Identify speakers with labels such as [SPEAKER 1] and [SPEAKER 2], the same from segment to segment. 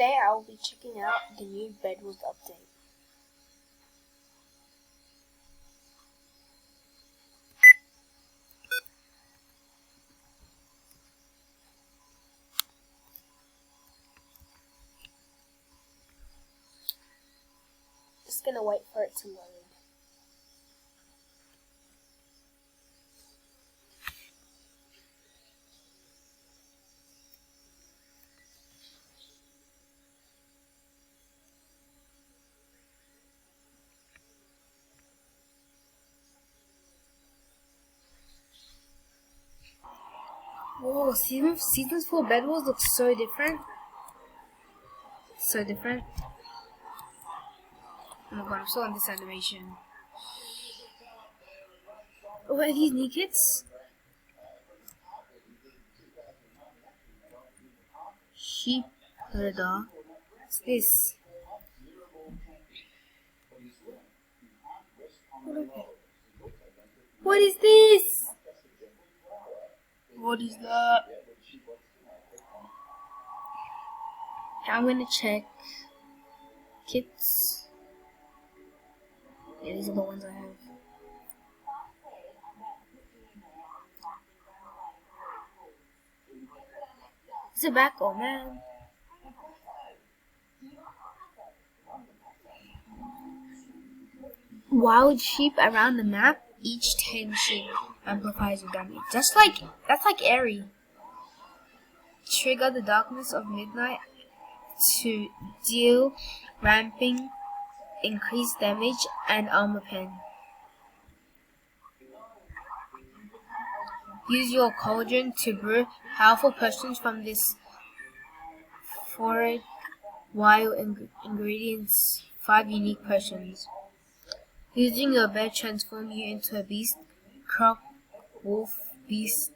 [SPEAKER 1] Today I will be checking out the new Bedwars update. Just gonna wait for it to load. Whoa, seasons 4 Bedwars look so different. So different. Oh my god, I'm still on this animation. Oh, are these new kits? Sheep herder. What's this? What is this? What is that? I'm gonna check kits. Yeah, these are the ones I have. Tobacco, man. Wild sheep around the map. Each 10 sheep amplifies your damage. That's like airy. Trigger the darkness of midnight to deal ramping, increased damage, and armor pen. Use your cauldron to brew powerful potions from this forage wild ingredients. 5 unique potions. Using your bed transform you into a beast, crocodile wolf beast,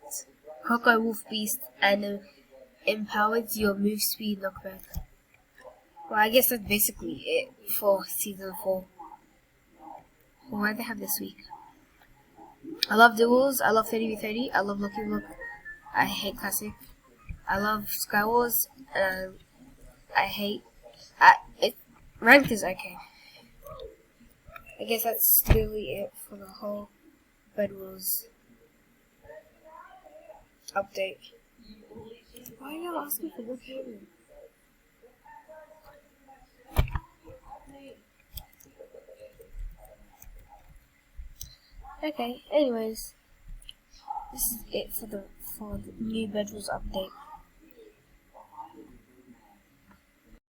[SPEAKER 1] and empowers your move speed knockback. Well, I guess that's basically it for season 4. Well, why do they have this week? I love duels. I love 30v30. I love Lucky Look. I hate classic. I love Skywars. I hate. Ranked is okay. I guess that's literally it for the whole Bedwars update. Why are y'all asking for this video? Okay, anyways, this is it for the new Bedwars update.